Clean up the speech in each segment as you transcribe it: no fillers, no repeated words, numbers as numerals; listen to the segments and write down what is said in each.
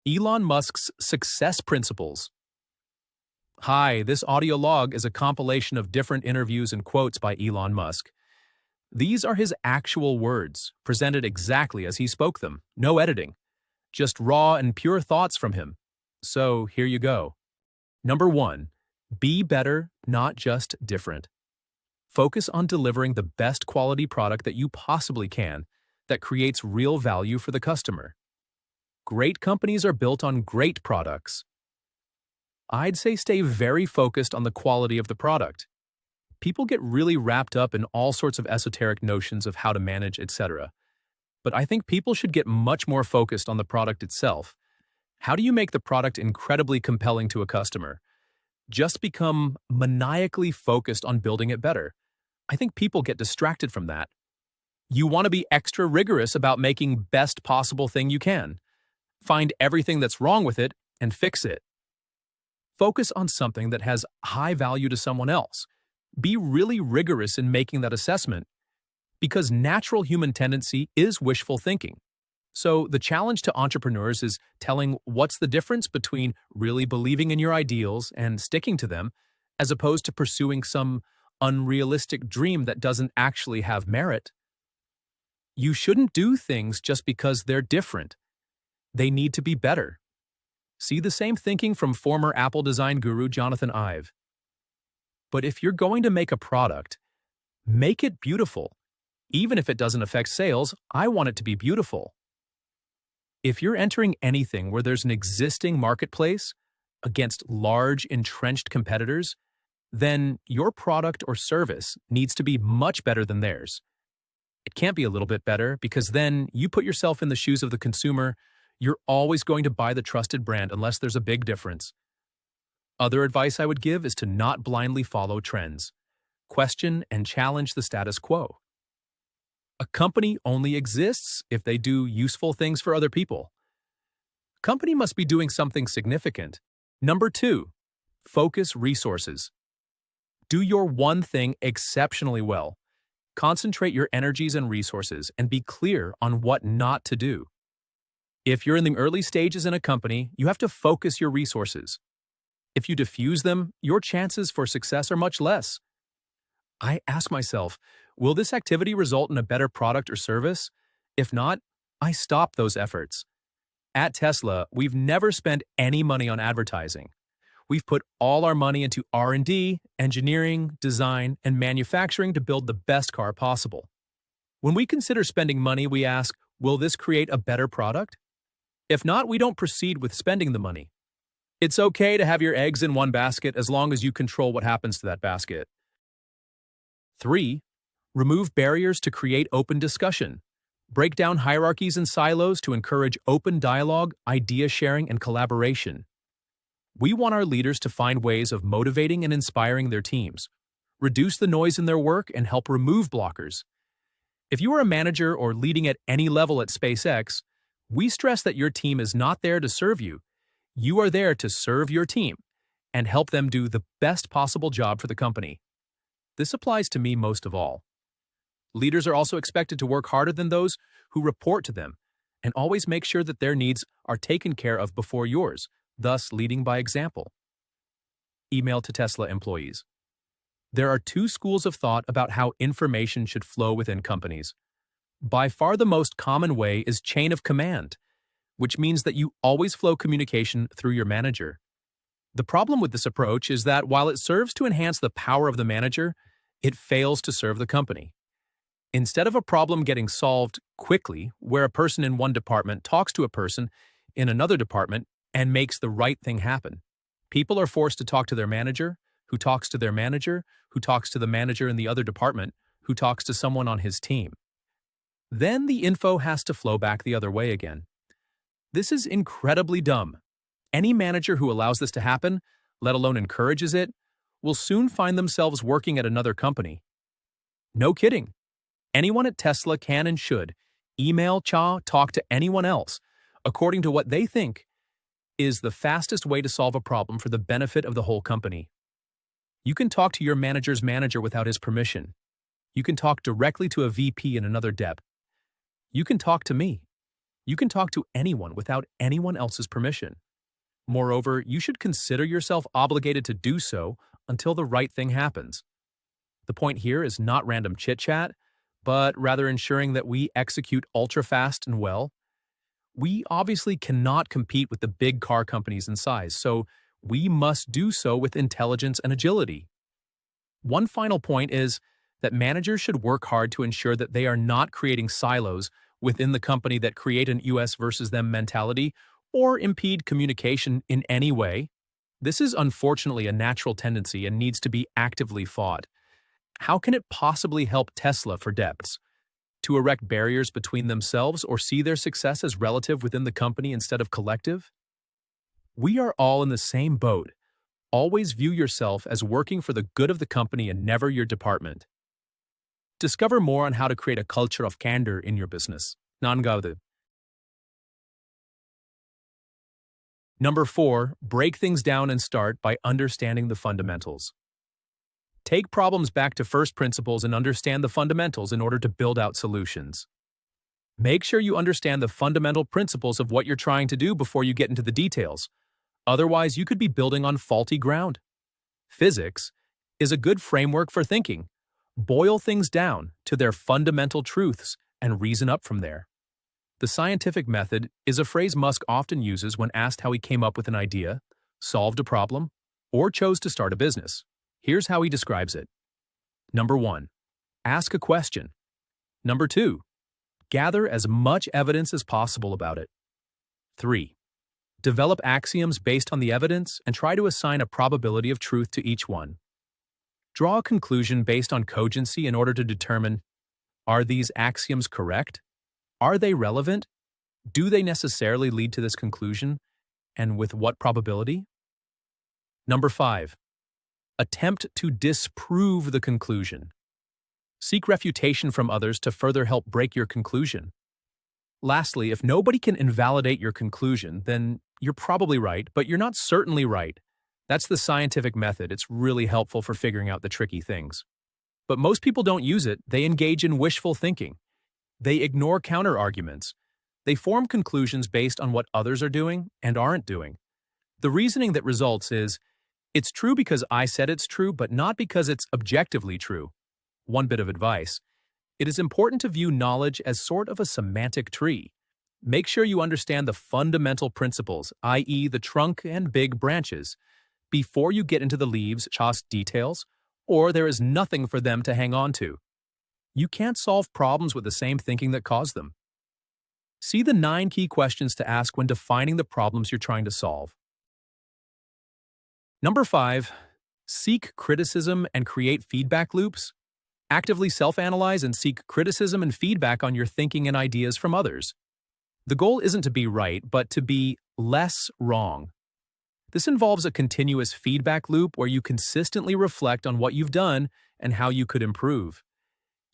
Elon Musk's success principles. Hi, this audio log is a compilation of different interviews and quotes by Elon Musk. These are his actual words, presented exactly as he spoke them, no editing. Just raw and pure thoughts from him. So here you go. Number 1. Be better, not just different. Focus on delivering the best quality product that you possibly can that creates real value for the customer. Great companies are built on great products. I'd say stay very focused on the quality of the product. People get really wrapped up in all sorts of esoteric notions of how to manage, etc. But I think people should get much more focused on the product itself. How do you make the product incredibly compelling to a customer? Just become maniacally focused on building it better. I think people get distracted from that. You want to be extra rigorous about making best possible thing you can. Find everything that's wrong with it and fix it. Focus on something that has high value to someone else. Be really rigorous in making that assessment, because natural human tendency is wishful thinking. So the challenge to entrepreneurs is telling what's the difference between really believing in your ideals and sticking to them, as opposed to pursuing some unrealistic dream that doesn't actually have merit. You shouldn't do things just because they're different. They need to be better. See the same thinking from former Apple design guru Jonathan Ive. But if you're going to make a product, make it beautiful. Even if it doesn't affect sales, I want it to be beautiful. If you're entering anything where there's an existing marketplace against large, entrenched competitors, then your product or service needs to be much better than theirs. It can't be a little bit better, because then you put yourself in the shoes of the consumer. You're always going to buy the trusted brand unless there's a big difference. Other advice I would give is to not blindly follow trends. Question and challenge the status quo. A company only exists if they do useful things for other people. Company must be doing something significant. Number 2, focus resources. Do your one thing exceptionally well. Concentrate your energies and resources and be clear on what not to do. If you're in the early stages in a company, you have to focus your resources. If you diffuse them, your chances for success are much less. I ask myself, will this activity result in a better product or service? If not, I stop those efforts. At Tesla, we've never spent any money on advertising. We've put all our money into R&D, engineering, design, and manufacturing to build the best car possible. When we consider spending money, we ask, will this create a better product? If not, we don't proceed with spending the money. It's okay to have your eggs in one basket as long as you control what happens to that basket. 3. Remove barriers to create open discussion. Break down hierarchies and silos to encourage open dialogue, idea sharing, and collaboration. We want our leaders to find ways of motivating and inspiring their teams, reduce the noise in their work, and help remove blockers. If you are a manager or leading at any level at SpaceX, we stress that your team is not there to serve you. You are there to serve your team and help them do the best possible job for the company. This applies to me most of all. Leaders are also expected to work harder than those who report to them and always make sure that their needs are taken care of before yours, thus leading by example. Email to Tesla employees. There are 2 schools of thought about how information should flow within companies. By far the most common way is chain of command, which means that you always flow communication through your manager. The problem with this approach is that while it serves to enhance the power of the manager, it fails to serve the company. Instead of a problem getting solved quickly, where a person in one department talks to a person in another department and makes the right thing happen, people are forced to talk to their manager, who talks to their manager, who talks to the manager in the other department, who talks to someone on his team. Then the info has to flow back the other way again. This is incredibly dumb. Any manager who allows this to happen, let alone encourages it, will soon find themselves working at another company. No kidding. Anyone at Tesla can and should email, talk to anyone else, according to what they think is the fastest way to solve a problem for the benefit of the whole company. You can talk to your manager's manager without his permission. You can talk directly to a VP in another dep. You can talk to me. You can talk to anyone without anyone else's permission. Moreover, you should consider yourself obligated to do so until the right thing happens. The point here is not random chit-chat, but rather ensuring that we execute ultra-fast and well. We obviously cannot compete with the big car companies in size, so we must do so with intelligence and agility. One final point is that managers should work hard to ensure that they are not creating silos within the company that create an us versus them mentality or impede communication in any way. This is unfortunately a natural tendency and needs to be actively fought. How can it possibly help Tesla for depths? To erect barriers between themselves or see their success as relative within the company instead of collective? We are all in the same boat. Always view yourself as working for the good of the company and never your department. Discover more on how to create a culture of candor in your business. Nangaவது. Number 4, break things down and start by understanding the fundamentals. Take problems back to first principles and understand the fundamentals in order to build out solutions. Make sure you understand the fundamental principles of what you're trying to do before you get into the details. Otherwise, you could be building on faulty ground. Physics is a good framework for thinking. Boil things down to their fundamental truths and reason up from there. The scientific method is a phrase Musk often uses when asked how he came up with an idea, solved a problem, or chose to start a business. Here's how he describes it. Number 1, ask a question. Number 2, gather as much evidence as possible about it. 3, develop axioms based on the evidence and try to assign a probability of truth to each one. Draw a conclusion based on cogency in order to determine, are these axioms correct? Are they relevant? Do they necessarily lead to this conclusion? And with what probability? Number 5, attempt to disprove the conclusion. Seek refutation from others to further help break your conclusion. Lastly, if nobody can invalidate your conclusion, then you're probably right, but you're not certainly right. That's the scientific method. It's really helpful for figuring out the tricky things. But most people don't use it. They engage in wishful thinking. They ignore counter-arguments. They form conclusions based on what others are doing and aren't doing. The reasoning that results is, it's true because I said it's true, but not because it's objectively true. One bit of advice. It is important to view knowledge as sort of a semantic tree. Make sure you understand the fundamental principles, i.e. the trunk and big branches, before you get into the leaves, just details, or there is nothing for them to hang on to. You can't solve problems with the same thinking that caused them. See the 9 key questions to ask when defining the problems you're trying to solve. Number 5, seek criticism and create feedback loops. Actively self-analyze and seek criticism and feedback on your thinking and ideas from others. The goal isn't to be right, but to be less wrong. This involves a continuous feedback loop where you consistently reflect on what you've done and how you could improve.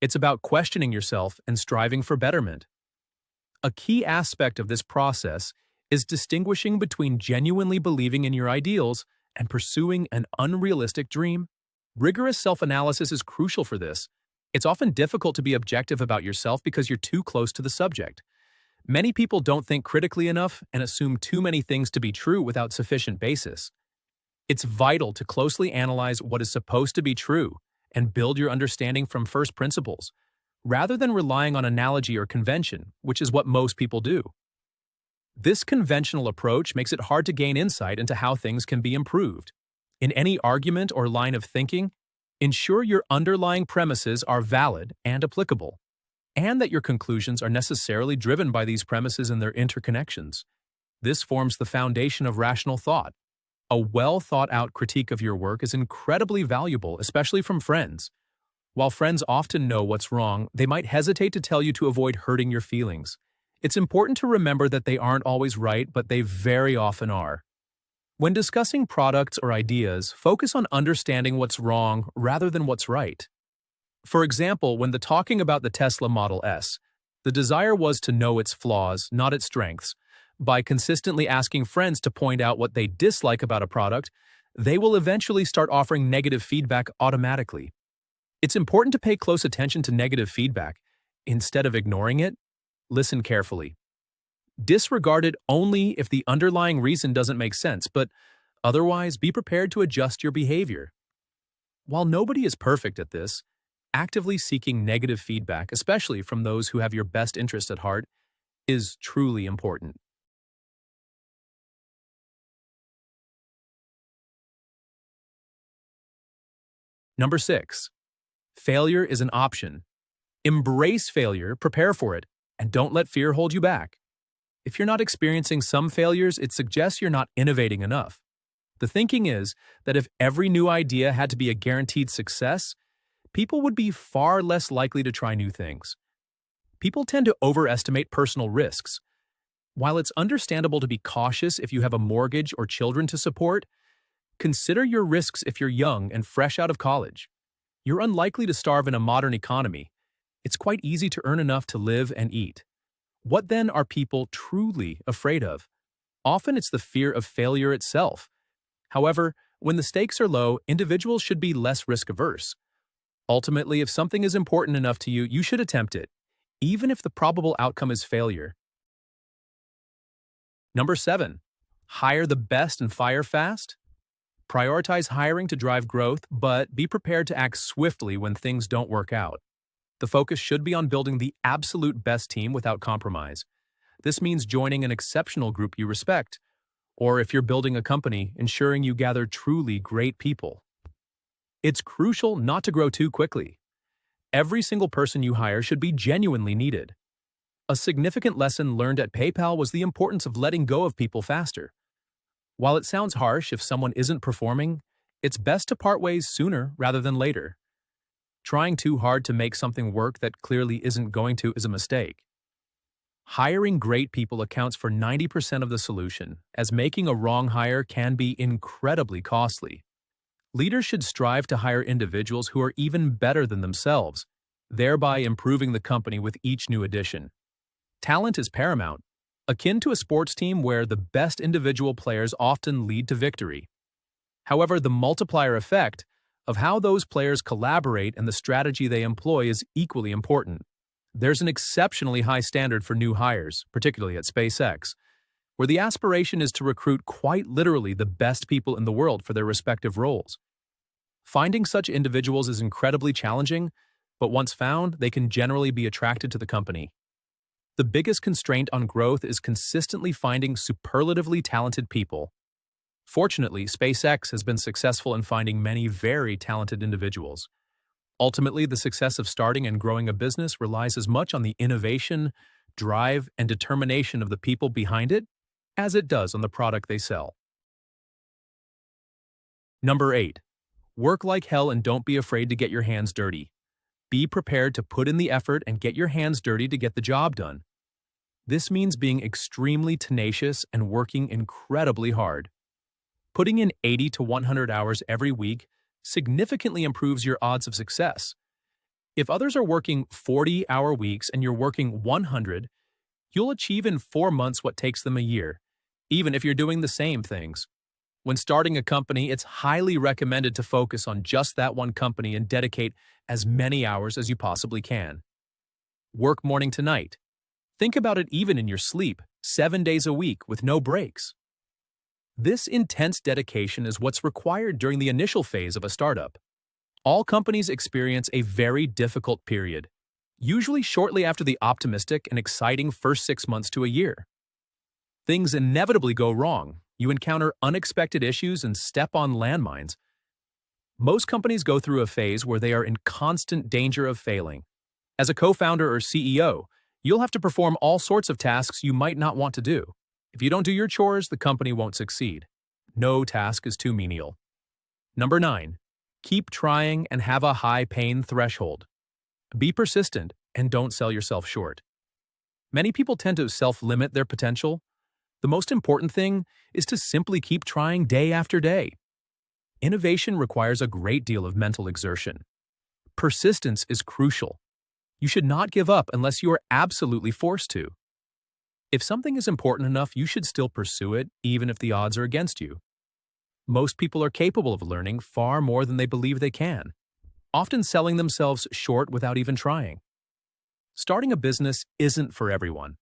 It's about questioning yourself and striving for betterment. A key aspect of this process is distinguishing between genuinely believing in your ideals and pursuing an unrealistic dream. Rigorous self-analysis is crucial for this. It's often difficult to be objective about yourself because you're too close to the subject. Many people don't think critically enough and assume too many things to be true without sufficient basis. It's vital to closely analyze what is supposed to be true and build your understanding from first principles, rather than relying on analogy or convention, which is what most people do. This conventional approach makes it hard to gain insight into how things can be improved. In any argument or line of thinking, ensure your underlying premises are valid and applicable, and that your conclusions are necessarily driven by these premises and their interconnections. This forms the foundation of rational thought. A well-thought-out critique of your work is incredibly valuable, especially from friends. While friends often know what's wrong, they might hesitate to tell you to avoid hurting your feelings. It's important to remember that they aren't always right, but they very often are. When discussing products or ideas, focus on understanding what's wrong rather than what's right. For example, when talking about the Tesla Model S, the desire was to know its flaws, not its strengths. By consistently asking friends to point out what they dislike about a product, they will eventually start offering negative feedback automatically. It's important to pay close attention to negative feedback. Instead of ignoring it, listen carefully. Disregard it only if the underlying reason doesn't make sense, but otherwise be prepared to adjust your behavior. While nobody is perfect at this, actively seeking negative feedback, especially from those who have your best interest at heart, is truly important. Number 6. Failure is an option. Embrace failure, prepare for it, and don't let fear hold you back. If you're not experiencing some failures, it suggests you're not innovating enough. The thinking is that if every new idea had to be a guaranteed success, people would be far less likely to try new things. People tend to overestimate personal risks. While it's understandable to be cautious if you have a mortgage or children to support, consider your risks if you're young and fresh out of college. You're unlikely to starve in a modern economy. It's quite easy to earn enough to live and eat. What then are people truly afraid of? Often it's the fear of failure itself. However, when the stakes are low, individuals should be less risk-averse. Ultimately, if something is important enough to you, you should attempt it, even if the probable outcome is failure. Number 7. Hire the best and fire fast. Prioritize hiring to drive growth, but be prepared to act swiftly when things don't work out. The focus should be on building the absolute best team without compromise. This means joining an exceptional group you respect, or if you're building a company, ensuring you gather truly great people. It's crucial not to grow too quickly. Every single person you hire should be genuinely needed. A significant lesson learned at PayPal was the importance of letting go of people faster. While it sounds harsh if someone isn't performing, it's best to part ways sooner rather than later. Trying too hard to make something work that clearly isn't going to is a mistake. Hiring great people accounts for 90% of the solution, as making a wrong hire can be incredibly costly. Leaders should strive to hire individuals who are even better than themselves, thereby improving the company with each new addition. Talent is paramount, akin to a sports team where the best individual players often lead to victory. However, the multiplier effect of how those players collaborate and the strategy they employ is equally important. There's an exceptionally high standard for new hires, particularly at SpaceX, where the aspiration is to recruit quite literally the best people in the world for their respective roles. Finding such individuals is incredibly challenging, but once found, they can generally be attracted to the company. The biggest constraint on growth is consistently finding superlatively talented people. Fortunately, SpaceX has been successful in finding many very talented individuals. Ultimately, the success of starting and growing a business relies as much on the innovation, drive, and determination of the people behind it as it does on the product they sell. Number 8. Work like hell and don't be afraid to get your hands dirty. Be prepared to put in the effort and get your hands dirty to get the job done. This means being extremely tenacious and working incredibly hard. Putting in 80 to 100 hours every week significantly improves your odds of success. If others are working 40-hour weeks and you're working 100, you'll achieve in 4 months what takes them a year, even if you're doing the same things. When starting a company, it's highly recommended to focus on just that one company and dedicate as many hours as you possibly can. Work morning to night. Think about it even in your sleep, 7 days a week with no breaks. This intense dedication is what's required during the initial phase of a startup. All companies experience a very difficult period, usually shortly after the optimistic and exciting first 6 months to a year. Things inevitably go wrong. You encounter unexpected issues and step on landmines. Most companies go through a phase where they are in constant danger of failing. As a co-founder or CEO, you'll have to perform all sorts of tasks you might not want to do. If you don't do your chores, the company won't succeed. No task is too menial. Number 9. Keep trying and have a high pain threshold. Be persistent and don't sell yourself short. Many people tend to self-limit their potential. The most important thing is to simply keep trying day after day. Innovation requires a great deal of mental exertion. Persistence is crucial. You should not give up unless you are absolutely forced to. If something is important enough, you should still pursue it, even if the odds are against you. Most people are capable of learning far more than they believe they can, often selling themselves short without even trying. Starting a business isn't for everyone.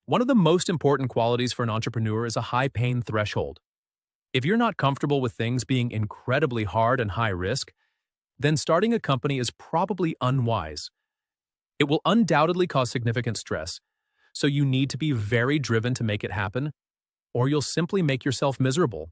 One of the most important qualities for an entrepreneur is a high pain threshold. If you're not comfortable with things being incredibly hard and high risk, then starting a company is probably unwise. It will undoubtedly cause significant stress, so you need to be very driven to make it happen, or you'll simply make yourself miserable.